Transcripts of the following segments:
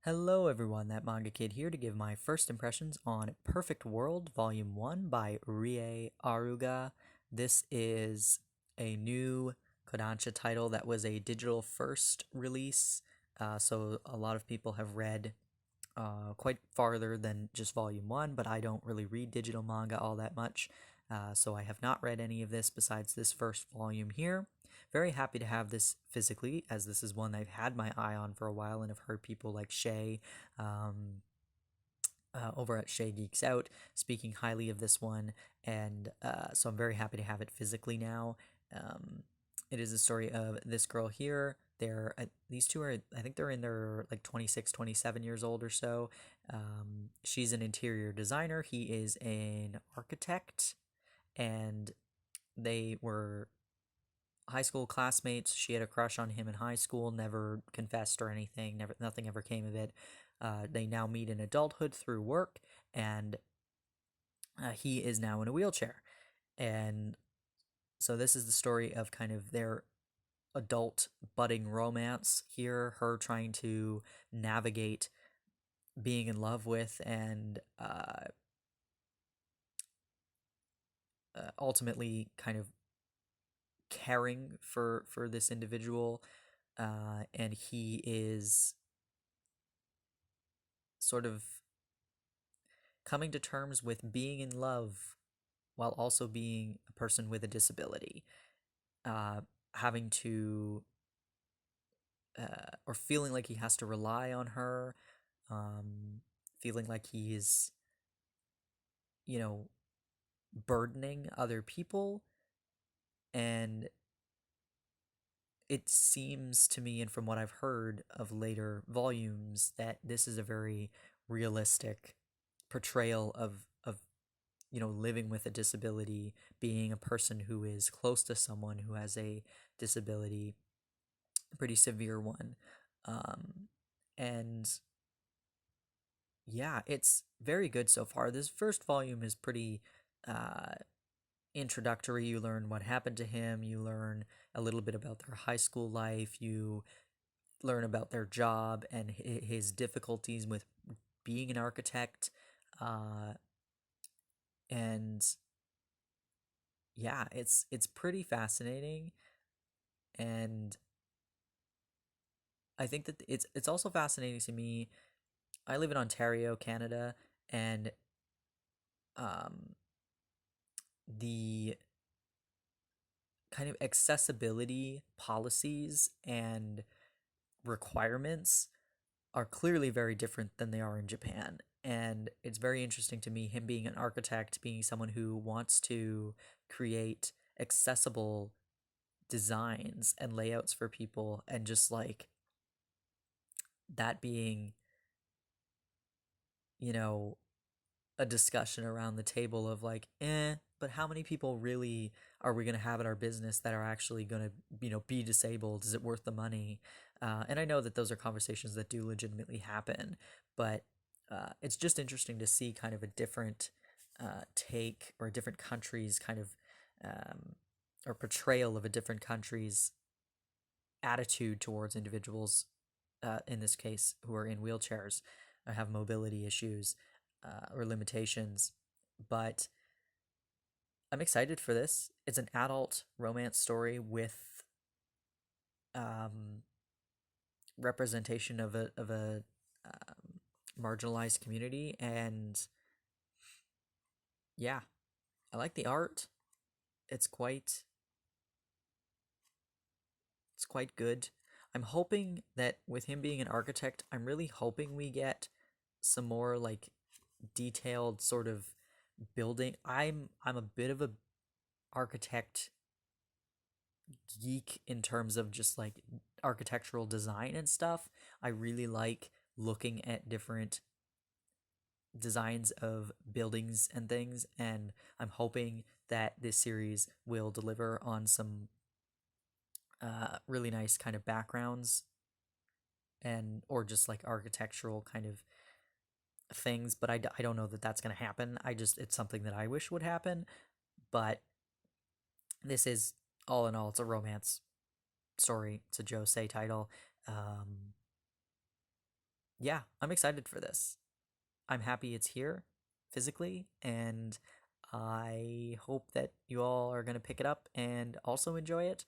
Hello everyone, that Manga Kid here to give my first impressions on Perfect World Volume 1 by Rie Aruga. This is a new Kodansha title that was a digital first release, so a lot of people have read quite farther than just Volume 1, but I don't really read digital manga all that much, so I have not read any of this besides this first volume here. Very happy to have this physically, as this is one I've had my eye on for a while and have heard people like Shay over at Shay Geeks Out speaking highly of this one, and so I'm very happy to have it physically now. It is a story of this girl here. These two are, I think they're in their like 26, 27 years old or so. She's an interior designer. He is an architect, and they were high school classmates. She had a crush on him in high school, never confessed or anything, nothing ever came of it. They now meet in adulthood through work, and he is now in a wheelchair. And so this is the story of kind of their adult budding romance here, her trying to navigate being in love with and ultimately kind of caring for this individual, and he is sort of coming to terms with being in love while also being a person with a disability, having to or feeling like he has to rely on her, feeling like he is, burdening other people. And it seems to me, and from what I've heard of later volumes, that this is a very realistic portrayal of living with a disability, being a person who is close to someone who has a disability, a pretty severe one. And yeah, it's very good so far. This first volume is pretty introductory. You learn what happened to him, you learn a little bit about their high school life, you learn about their job and his difficulties with being an architect. And yeah, it's pretty fascinating, and I think that it's also fascinating to me. I live in Ontario, Canada, and the kind of accessibility policies and requirements are clearly very different than they are in Japan. And it's very interesting to me, him being an architect, being someone who wants to create accessible designs and layouts for people, and just like that being, you know, a discussion around the table of like, but how many people really are we going to have at our business that are actually going to, be disabled? Is it worth the money? And I know that those are conversations that do legitimately happen, but it's just interesting to see kind of a different take, or a different country's kind of, or portrayal of a different country's attitude towards individuals, in this case, who are in wheelchairs, or have mobility issues, or limitations. But I'm excited for this. It's an adult romance story with representation of a marginalized community, and yeah, I like the art. It's quite good. I'm hoping that with him being an architect, I'm really hoping we get some more like detailed sort of building. I'm a bit of a architect geek in terms of just like architectural design and stuff. I really like looking at different designs of buildings and things, and I'm hoping that this series will deliver on some really nice kind of backgrounds, and or just like architectural kind of things. But I don't know that that's going to happen. It's something that I wish would happen. But this is, all in all, it's a romance story. It's a josei title. yeah, I'm excited for this. I'm happy it's here physically, and I hope that you all are gonna pick it up and also enjoy it.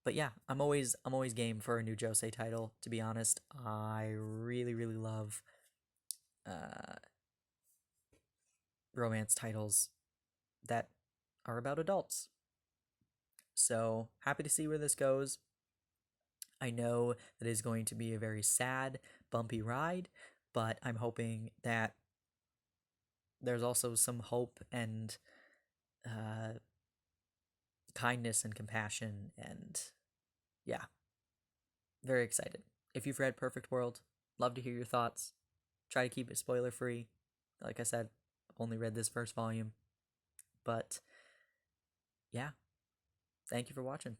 But yeah, I'm always game for a new Josei title. To be honest, I really love uh, romance titles that are about adults. So happy to see where this goes. I know that it is going to be a very sad, bumpy ride, but I'm hoping that there's also some hope and uh, kindness and compassion, and yeah, very excited. If you've read Perfect World, love to hear your thoughts. Try to keep it spoiler free. Like I said, I've only read this first volume, but yeah, thank you for watching.